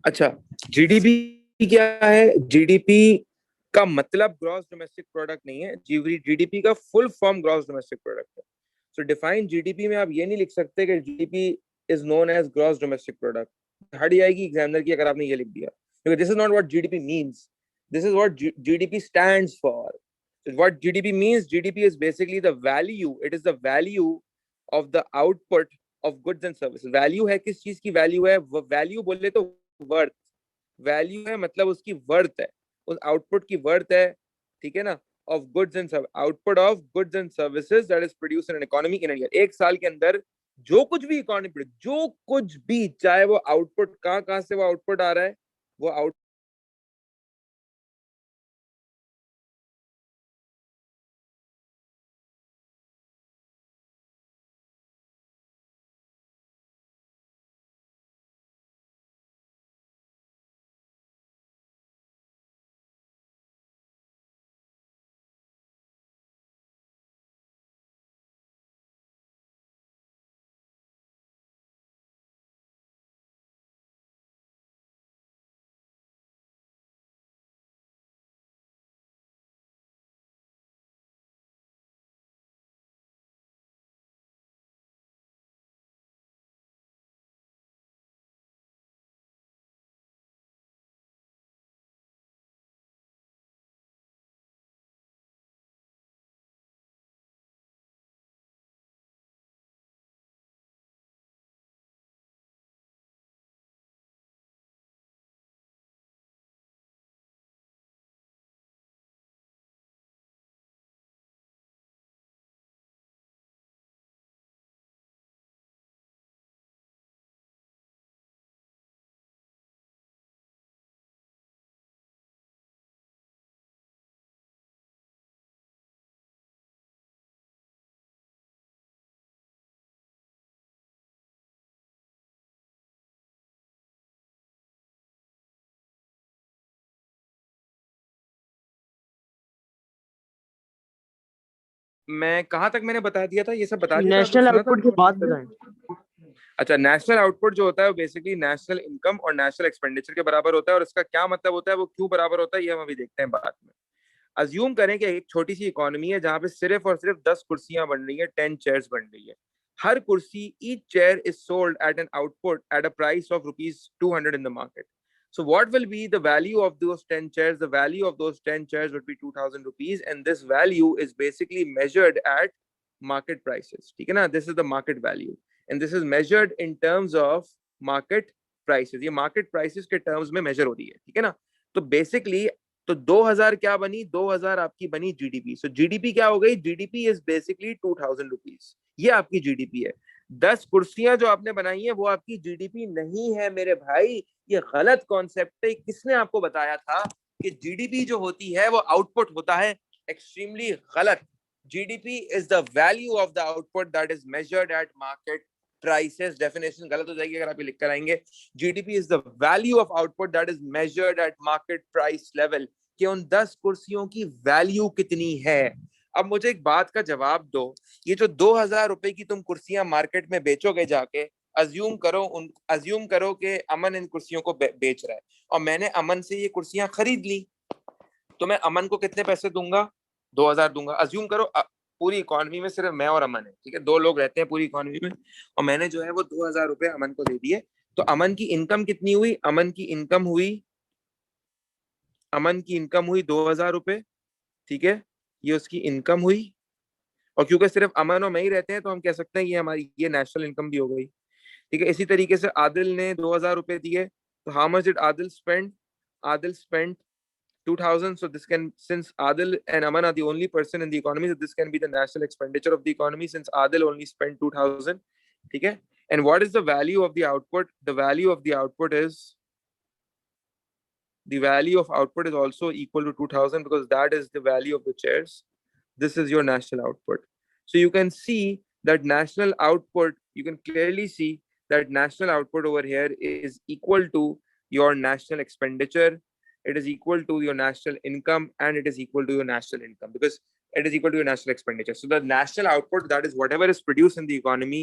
अच्छा, जीडीपी क्या है? जीडीपी का मतलब ग्रॉस डोमेस्टिक प्रोडक्ट नहीं है। जीडीपी का full form gross domestic product है। सो डिफाइन जीडीपी में आप ये नहीं लिख सकते कि GDP is known as gross domestic product. हट जाएगी एग्जामिनर की अगर आपने ये लिख दिया, क्योंकि this is not what GDP means, this is what GDP stands for. What GDP means, GDP is basically the value, it is the value of the output of goods and services. Value है, किस चीज की value है? Value बोले तो worth, value है मतलब उसकी वर्थ है, उस आउटपुट की वर्थ है, ठीक है ना? Of goods and output of goods and services that is produce in an economy in year. एक साल के अंदर जो कुछ भी इकोनॉमी, जो कुछ भी, चाहे वो आउटपुट कहाँ कहाँ से वो आउटपुट आ रहा है, वो आउट मैं कहाँ तक मैंने बता दिया था? ये सब बता दिया था, आपने नेशनल सुना था? आउटपुट की बात बताएं। अच्छा, नेशनल आउटपुट जो होता है वो बेसिकली नेशनल इनकम और नेशनल एक्सपेंडिचर के बराबर होता है। और इसका क्या मतलब होता है, वो क्यों बराबर होता है, ये हम अभी देखते हैं बाद में। अज्यूम करें कि एक छोटी सी इकोनॉमी है जहां पे सिर्फ और सिर्फ 10 कुर्सियां बन रही है, 10 चेयर्स बन रही है। हर कुर्सी, each chair is sold at an output at a price of rupees 200 in the market. So what will be the value of those 10 chairs? The value of those 10 chairs would be 2000 rupees, and this value is basically measured at market prices. ठीक है ना? This is the market value, and this is measured in terms of market prices. ये market prices के terms में measure हो रही है, ठीक है ना? तो बेसिकली, तो 2000 क्या बनी? 2000 आपकी बनी जीडीपी। सो जीडीपी क्या हो गई? GDP is basically 2000 rupees. ये आपकी जीडीपी है। 10 कुर्सियां जो आपने बनाई है वो आपकी जीडीपी नहीं है मेरे भाई। ये गलत कॉन्सेप्ट है। किसने आपको बताया था कि जीडीपी जो होती है वो आउटपुट होता है? एक्सट्रीमली गलत। GDP is the value of the output that is measured eight market prices. Definition गलत हो जाएगी अगर आप ये लिख कर आएंगे। GDP is the value of output that is measured eight market price level, कि उन 10 कुर्सियों की वैल्यू कितनी है। अब मुझे एक बात का जवाब दो, ये जो 2000 रुपए की तुम कुर्सियां मार्केट में बेचोगे जाके, अज्यूम करो कि अमन इन कुर्सियों को बेच रहा है, और मैंने अमन से ये कुर्सियां खरीद ली, तो मैं अमन को कितने पैसे दूंगा? 2000 दूंगा। अज्यूम करो पूरी इकोनॉमी में सिर्फ मैं और अमन है, ठीक है, दो लोग रहते हैं पूरी इकोनॉमी में, और मैंने जो है वो 2000 रुपए अमन को दे दिए। तो अमन की इनकम कितनी हुई? अमन की इनकम हुई 2000 रुपए, ठीक है, ये उसकी इनकम हुई। और क्योंकि सिर्फ अमन और मैं ही रहते हैं तो हम कह सकते हैं ये हमारी ये नेशनल इनकम भी हो गई, ठीक है। इसी तरीके से आदिल ने 2000 रुपए दिए, तो how much did Adil spend? Adil spend 2000. So this can, since Adil and Aman are the only person in the economy, so this can be the national expenditure of the economy since Adil only spent 2000. ठीक है? And what is the value of the output? The value of output is also equal to 2000 because that is the value of the chairs. This is your national output. So you can see that national output, you can clearly see that national output over here is equal to your national expenditure, it is equal to your national income, and it is equal to your national income because it is equal to your national expenditure. So the national output, that is whatever is produced in the economy,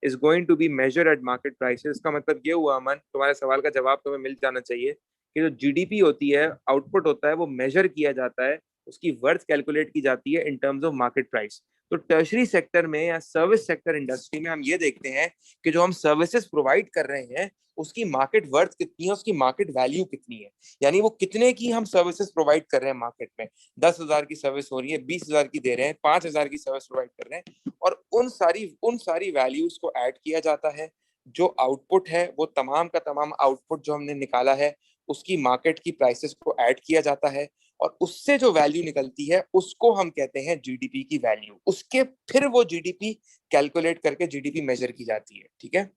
is going to be measured at market prices. इसका मतलब ये हुआ अमन, तुम्हारे सवाल का जवाब तुम्हें मिल जाना चाहिए कि जो जीडीपी होती है, आउटपुट होता है, वो मेजर किया जाता है, उसकी वर्थ कैलकुलेट की जाती है in terms of market price. तो टर्शरी सेक्टर में या सर्विस सेक्टर इंडस्ट्री में हम ये देखते हैं कि जो हम सर्विसेज प्रोवाइड कर रहे हैं उसकी मार्केट वर्थ कितनी है, उसकी मार्केट वैल्यू कितनी है, यानी वो कितने की हम सर्विसेज प्रोवाइड कर रहे हैं मार्केट में। 10,000 की सर्विस हो रही है, 20,000 की दे रहे हैं, 5,000 की सर्विस प्रोवाइड कर रहे हैं, और उन सारी वैल्यूज को ऐड किया जाता है। जो आउटपुट है वो तमाम का तमाम आउटपुट जो हमने निकाला है उसकी मार्केट की प्राइसेस को ऐड किया जाता है, और उससे जो वैल्यू निकलती है उसको हम कहते हैं जीडीपी की वैल्यू। उसके फिर वो जीडीपी कैलकुलेट करके जीडीपी मेजर की जाती है, ठीक है।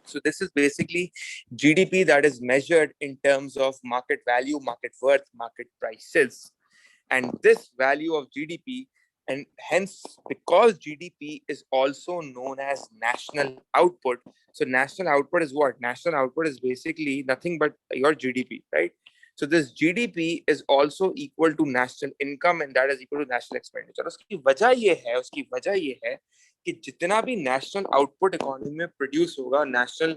So this is basically GDP that is measured in terms of market value, market worth, market prices. And this value of GDP, and hence because GDP is also known as national output. So national output is what? National output is basically nothing but your GDP, right? So this GDP is also equal to national income, and that is equal to national expenditure. उसकी वजह ये है कि जितना भी national output economy में produce होगा, national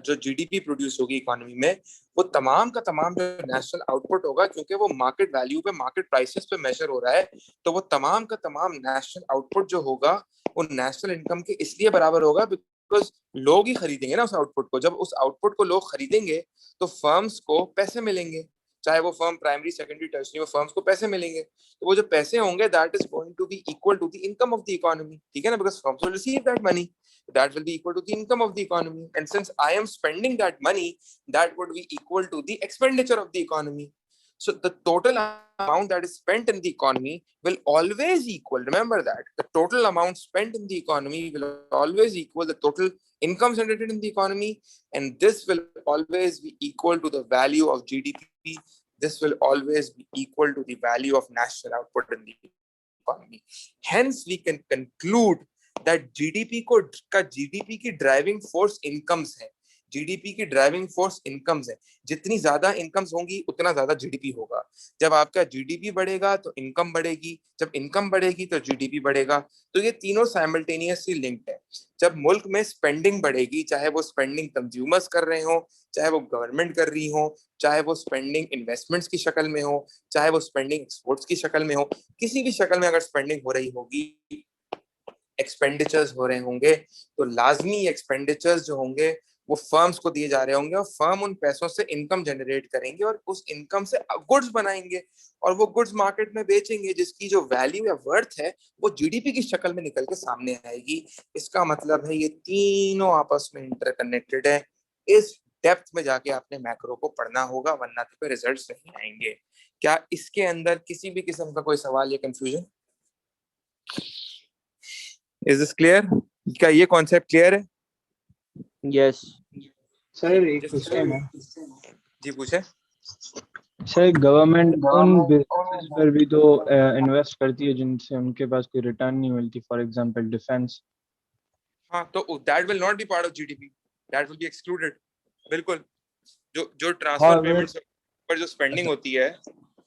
जो जीडीपी प्रोड्यूस होगी इकोनॉमी में, वो तमाम का तमाम जो नेशनल आउटपुट होगा, क्योंकि वो मार्केट वैल्यू पे, मार्केट प्राइसेस पे मेजर हो रहा है, तो वो तमाम का तमाम नेशनल आउटपुट जो होगा वो नेशनल इनकम के इसलिए बराबर होगा बिकॉज लोग ही खरीदेंगे ना उस आउटपुट को। जब उस आउटपुट को लोग खरीदेंगे तो फर्म्स को पैसे मिलेंगे, चाहे वो फर्म प्राइमरी, सेकेंडरी, टर्शरी, वो फर्म्स को पैसे मिलेंगे, तो वो जो पैसे होंगे that is going to be equal to the income of the economy, ठीक है ना, because firms will receive that money, that will be equal to the income of the economy, and since I am spending that money, that would be equal to the expenditure of the economy. So the total amount that is spent in the economy will always equal, remember that the total amount spent in the economy will always equal the total income generated in the economy, and this will always be equal to the value of GDP. This will always be equal to the value of national output in the economy. Hence we can conclude that GDP की driving force incomes है। GDP की driving force incomes है। जितनी ज्यादा incomes होंगी उतना ज्यादा GDP होगा। जब आपका जीडीपी बढ़ेगा तो इनकम बढ़ेगी, जब इनकम बढ़ेगी तो जीडीपी बढ़ेगा। तो ये तीनों साइमल्टेनियसली लिंक्ड है। जब मुल्क में स्पेंडिंग बढ़ेगी, चाहे वो स्पेंडिंग कंज्यूमर्स कर रहे हो, चाहे वो गवर्नमेंट कर रही हो, चाहे वो स्पेंडिंग इन्वेस्टमेंट्स की शक्ल में हो, चाहे वो स्पेंडिंग एक्सपोर्ट्स की शक्ल में हो, किसी भी शक्ल में अगर स्पेंडिंग हो रही होगी, एक्सपेंडिचर्स हो रहे होंगे, तो लाजमी एक्सपेंडिचर्स जो होंगे वो फर्म्स को दिए जा रहे होंगे, और फर्म उन पैसों से इनकम जनरेट करेंगे और उस इनकम से गुड्स बनाएंगे और वो गुड्स मार्केट में बेचेंगे, जिसकी जो वैल्यू या वर्थ है वो जीडीपी की शक्ल में निकल के सामने आएगी। इसका मतलब है ये तीनों आपस में इंटरकनेक्टेड है। इस डेप्थ में जाके आपने मैक्रो को पढ़ना होगा, वरना तो रिजल्ट्स नहीं आएंगे। क्या इसके अंदर किसी भी किस्म का कोई सवाल या कंफ्यूजन? Is this clear? क्या ये कॉन्सेप्ट क्लियर है? यस सर, एक क्वेश्चन है। जी पूछे। सर, गवर्नमेंट उन बिजनेसेस पर भी तो इन्वेस्ट करती है जिनसे उनके पास कोई रिटर्न नहीं मिलती, फॉर एग्जांपल डिफेंस। हाँ, तो that will not be part of GDP, that will be excluded. बिल्कुल। जो ट्रांसफर पेमेंट्स पर जो स्पेंडिंग होती है,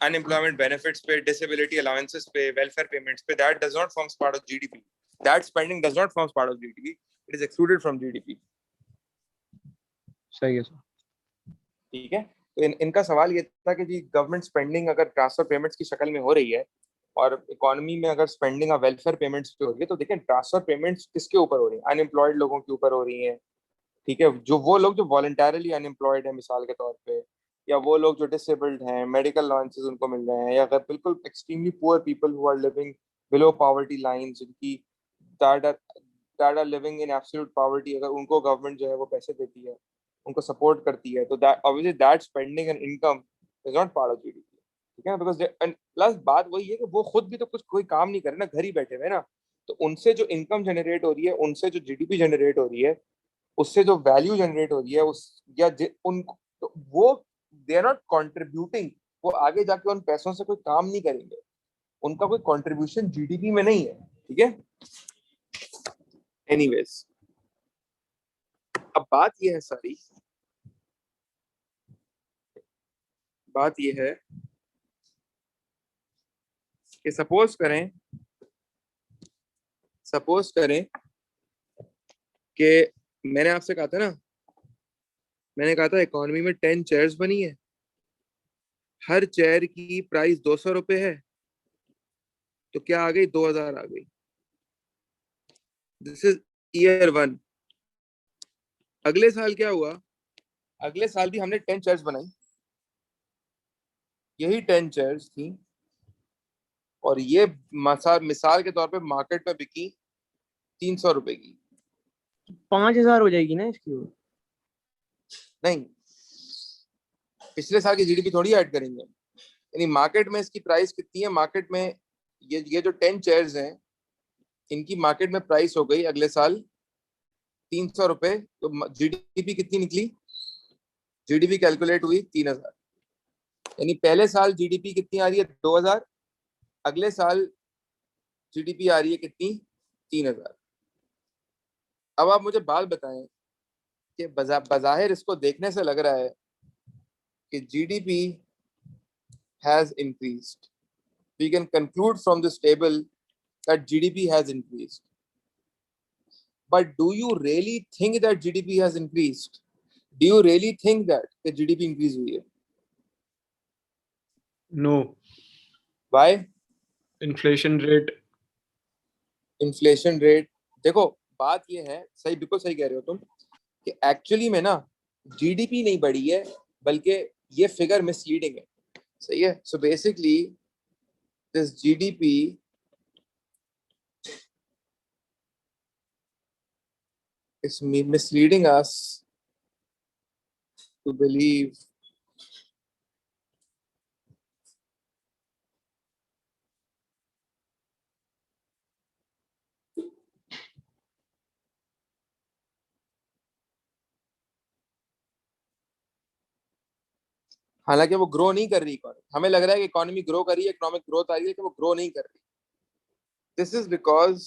अनएम्प्लॉयमेंट बेनिफिट्स पे, डिसेबिलिटी अलाउंसेस पे, वेलफेयर पेमेंट्स पे, that does not forms part of GDP. That spending does not forms part of GDP, it is excluded from GDP. सही है सर। ठीक है। तो इनका सवाल ये था कि जी गवर्नमेंट स्पेंडिंग अगर ट्रांसफर पेमेंट्स की शक्ल में हो रही है और इकोनॉमी में अगर स्पेंडिंग और वेलफेयर पेमेंट्स पे हो रही है, तो देखिए ट्रांसफर पेमेंट्स किसके ऊपर हो रही है? अनएम्प्लॉयड लोगों के ऊपर हो रही है, ठीक है, जो वो लोग जो वॉलंटरली अनएम्प्लॉयड है मिसाल के तौर पे, या वो लोग जो डिसेबल्ड हैं, मेडिकल अलाउंसेस उनको मिल रहे हैं, या अगर बिल्कुल extremely poor people who are living below poverty line, जिनकी that are living in absolute poverty, अगर उनको गवर्नमेंट जो है वो पैसे देती है, उनको सपोर्ट करती है, तो that obviously that spending and income is not part of GDP, ठीक है। बिकॉज प्लस बात वही है कि वो खुद भी तो कुछ कोई काम नहीं करे ना, घर ही बैठे हुए ना, तो उनसे जो इनकम जनरेट हो रही है, उनसे जो जीडीपी जनरेट हो रही है, उससे जो वैल्यू जनरेट हो रही है उस या उनको, तो वो दे आर नॉट कॉन्ट्रीब्यूटिंग, वो आगे जाके उन पैसों से कोई काम नहीं करेंगे, उनका कोई कंट्रीब्यूशन जीडीपी में नहीं है, ठीक है। एनीवेज, अब बात ये है सारी, बात ये है कि सपोज करें कि मैंने आपसे कहा था ना, मैंने कहा था इकोनॉमी में 10 चेयर्स बनी है, हर चेयर की प्राइस 200 रुपए है, तो क्या आ गई, 2000 आ गई। This is year 1। अगले साल क्या हुआ, अगले साल भी हमने 10 चेयर्स बनाई, यही 10 चेयर्स थी, और ये मिसाल के तौर पे मार्केट में बिकी 300 रुपए की। 5000 हो जाएगी ना इसकी वो? नहीं, पिछले साल की जीडीपी थोड़ी ऐड करेंगे, यानी मार्केट में इसकी प्राइस कितनी है, मार्केट में ये जो 10 चेयर्स हैं, इनकी मार्केट में प्राइस हो गई अगले साल 300 रुपए, तो जीडीपी कितनी निकली, जीडीपी कैलकुलेट हुई 3000। यानी पहले साल जीडीपी कितनी आ रही है, 2000, अगले साल जीडीपी आ रही है कितनी, 3000। अब आप मुझे बात बताएं कि बजाहिर इसको देखने से लग रहा है कि GDP has increased, we can conclude from this table that GDP has increased. But do you really think that GDP has increased? Do you really think that the GDP increase हुई है? No. Why? Inflation rate. Inflation rate, देखो बात ये है, सही, बिल्कुल सही कह रहे हो तुम, कि एक्चुअली में ना जीडीपी नहीं बढ़ी है, बल्कि ये फिगर मिसलीडिंग है। सही है। So basically this GDP is misleading us to believe हालांकि वो ग्रो नहीं कर रही इकोनॉमी, हमें लग रहा है कि इकोनॉमी ग्रो कर रही है, इकोनॉमिक ग्रोथ आ रही है, कि वो ग्रो नहीं कर रही। This is because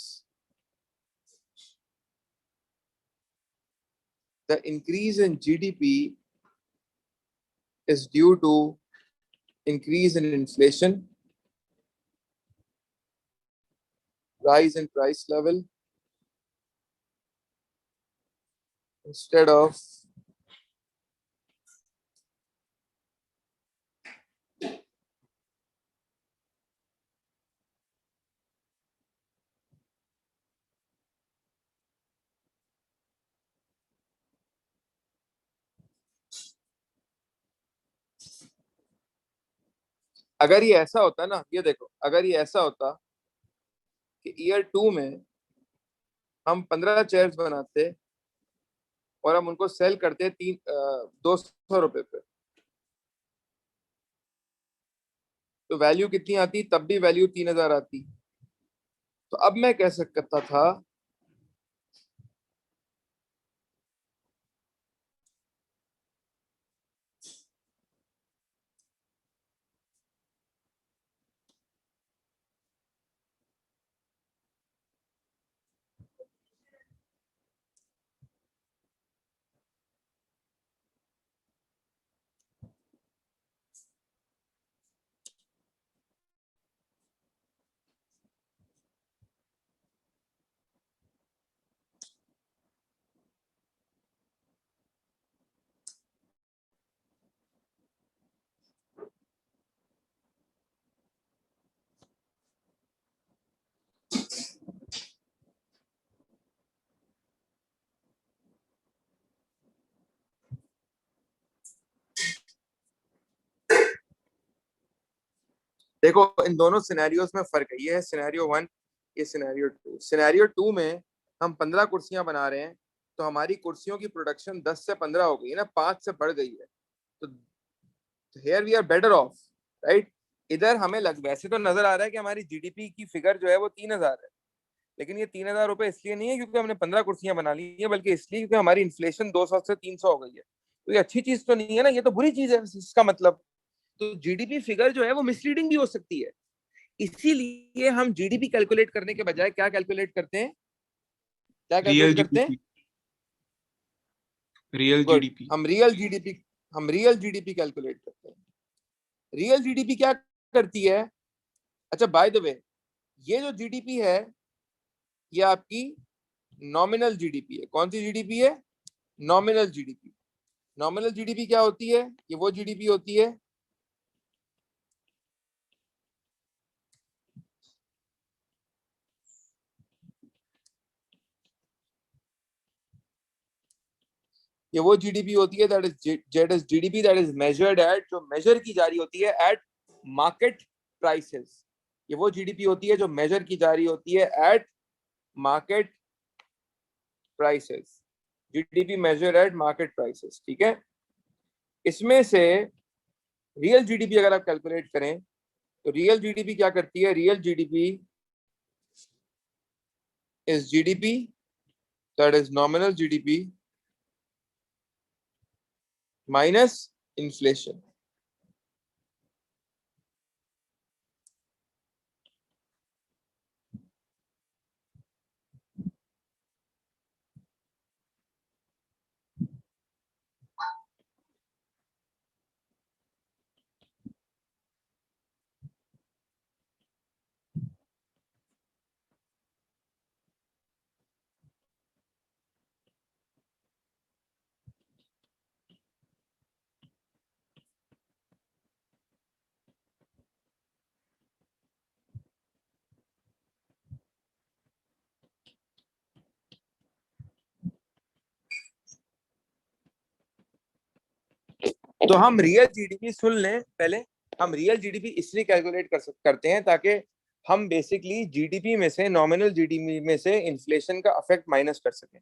the increase in GDP is due to increase in inflation, rise in price level, instead of अगर ये ऐसा होता ना, ये देखो, अगर ये ऐसा होता कि ईयर 2 में हम 15 चेयर्स बनाते और हम उनको सेल करते 200 रुपए पे, तो वैल्यू कितनी आती, तब भी वैल्यू 3000 आती। तो अब मैं कह सकता था देखो इन दोनों सिनेरियोस में फर्क है, ये है सिनेरियो 1, ये सिनेरियो 2। सिनेरियो 2 में हम 15 कुर्सियां बना रहे हैं, तो हमारी कुर्सियों की प्रोडक्शन 10 से 15 हो गई है ना, 5 से बढ़ गई है, तो here we are better off, right. इधर हमें वैसे तो नजर आ रहा है कि हमारी जीडीपी की फिगर जो है वो 3000 है, लेकिन ये 3000 रुपए इसलिए नहीं है क्योंकि हमने 15 कुर्सियां बना ली है, बल्कि इसलिए क्योंकि हमारी इन्फ्लेशन 200 से 300 हो गई है। तो ये अच्छी चीज तो नहीं है ना, ये तो बुरी चीज है इसका मतलब। तो जीडीपी फिगर जो है वो मिसलीडिंग भी हो सकती है, इसीलिए हम जीडीपी कैलकुलेट करने के बजाय क्या कैलकुलेट करते हैं, क्या Real कैलकुलेट करते हैं, GDP. Real good, GDP. हम रियल जीडीपी कैलकुलेट करते हैं। रियल जीडीपी क्या करती है, अच्छा बाय द वे, ये जो जीडीपी है ये आपकी नॉमिनल जीडीपी है। कौन सी जीडीपी है? Nominal GDP. नॉमिनल जीडीपी क्या होती है? ये वो जीडीपी होती है that is GDP that is measured eight, जो मेजर की जा रही होती है एट मार्केट प्राइसेस। ये वो जीडीपी होती है जो मेजर की जा रही होती है at market prices. GDP measure at market prices, ठीक है। इसमें से रियल जीडीपी अगर आप कैलकुलेट करें तो रियल जीडीपी क्या करती है? Real GDP is GDP that is nominal GDP minus inflation. तो हम रियल जीडीपी सुन लें पहले। हम रियल जीडीपी इसलिए कैलकुलेट करते हैं ताकि हम बेसिकली जीडीपी में से, नॉमिनल जीडीपी में से इन्फ्लेशन का इफेक्ट माइनस कर सकें।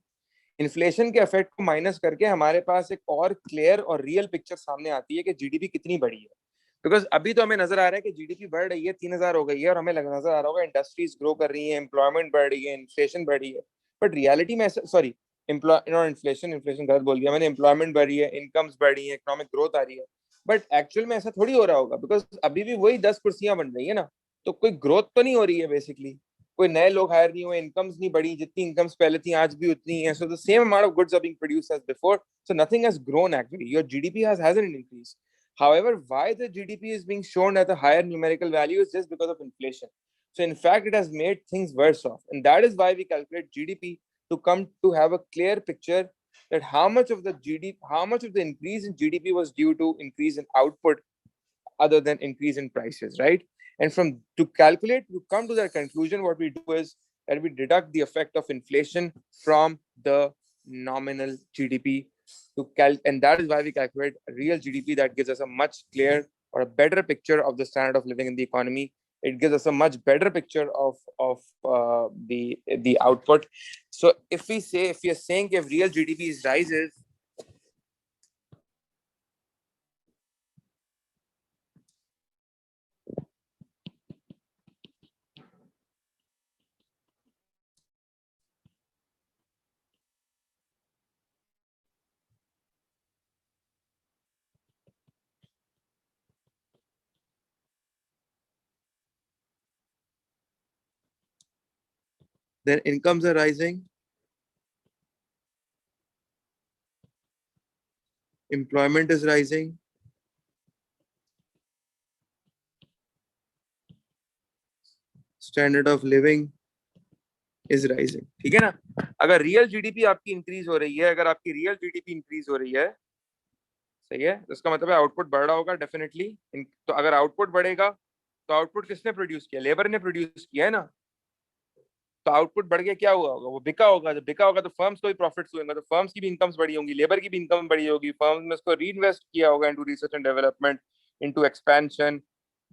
इन्फ्लेशन के इफेक्ट को माइनस करके हमारे पास एक और क्लियर और रियल पिक्चर सामने आती है कि जीडीपी कितनी बढ़ी है। बिकॉज अभी तो हमें नजर आ रहा है कि जीडीपी बढ़ रही है, 3000 हो गई है, और हमें नजर आ रहा होगा इंडस्ट्रीज ग्रो कर रही है, एम्प्लॉयमेंट बढ़ रही है, इन्फ्लेशन बढ़ रही है। बट रियलिटी में सॉरी, इन्फ्लेशन इन्फ्लेशन गलत बोल गया मैंने, एम्प्लॉयमेंट बढ़ रही है, इनकम्स बढ़ रही है, इकोनॉमिक ग्रोथ आ रही है। बट एक्चुअल में ऐसा थोड़ी हो रहा होगा, बिकॉज अभी भी वही 10 कुर्सियां बन रही है ना। तो कोई ग्रोथ तो नहीं हो रही है बेसिकली, कोई नए लोग हायर नहीं हुए, इनकम्स नहीं बढ़ी, जितनी इनकम्स पहले थी आज भी उतनी है। So the same amount of goods are being produced as before, so nothing has grown actually, your GDP hasn't increased. However, why the GDP is being shown at a higher numerical value is just because of inflation. So in fact, it has made things worse off. And that is why we calculate GDP to come to have a clear picture that how much of the GDP, how much of the increase in GDP was due to increase in output other than increase in prices, right? And from to calculate, to come to that conclusion, what we do is that we deduct the effect of inflation from the nominal GDP and that is why we calculate real GDP. That gives us a much clear or a better picture of the standard of living in the economy. It gives us a much better picture of the output. So if we are saying if real GDP rises, then incomes are rising, employment is rising, standard of living is rising. ठीक है ना? अगर real GDP आपकी increase हो रही है, अगर आपकी रियल जीडीपी इंक्रीज हो रही है, सही है, तो इसका मतलब है आउटपुट बढ़ रहा होगा डेफिनेटली। तो अगर आउटपुट बढ़ेगा तो आउटपुट किसने प्रोड्यूस किया? लेबर ने प्रोड्यूस किया है ना। तो आउटपुट बढ़ के क्या हुआ होगा? वो बिका होगा। जब बिका होगा तो फर्म्स को भी प्रॉफिट्स हुएंगे, तो फर्म्स की भी इनकम्स बढ़ी होंगी, लेबर की भी इनकम बढ़ी होगी, फर्म्स में उसको रीइन्वेस्ट किया होगा into research and development, into expansion,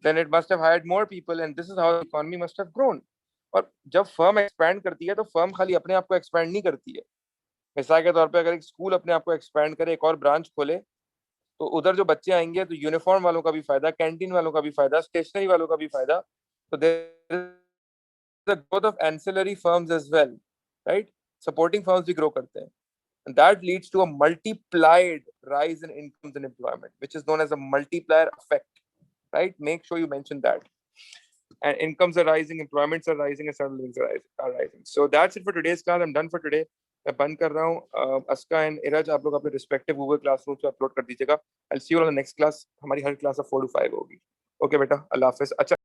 then it must have hired more people and this is how the economy must have grown. और जब फर्म एक्सपैंड करती है तो फर्म खाली अपने आप को एक्सपैंड नहीं करती है। मिसाल के तौर पे अगर एक स्कूल अपने आप को एक्सपैंड करे, एक और ब्रांच खोले, तो उधर जो बच्चे आएंगे तो यूनिफॉर्म वालों का भी फायदा, कैंटीन वालों का भी फायदा, स्टेशनरी वालों का भी फायदा। तो there is the growth of ancillary firms as well, right? Supporting firms भी ग्रो करते हैं, and that leads to a multiplied rise in incomes and employment, which is known as a multiplier effect, right? Make sure you mention that. And incomes are rising, employments are rising, and standard livings are rising. So that's it for today's class. I'm done for today. मैं बंद कर रहा हूँ। Aska and Ira's, आप लोग अपने respective Google classroom से upload कर दीजिएगा। I will see you on the next class. हमारी हर क्लास 4 to 5 होगी। ओके बेटा, अल्लाह हाफिज। अच्छा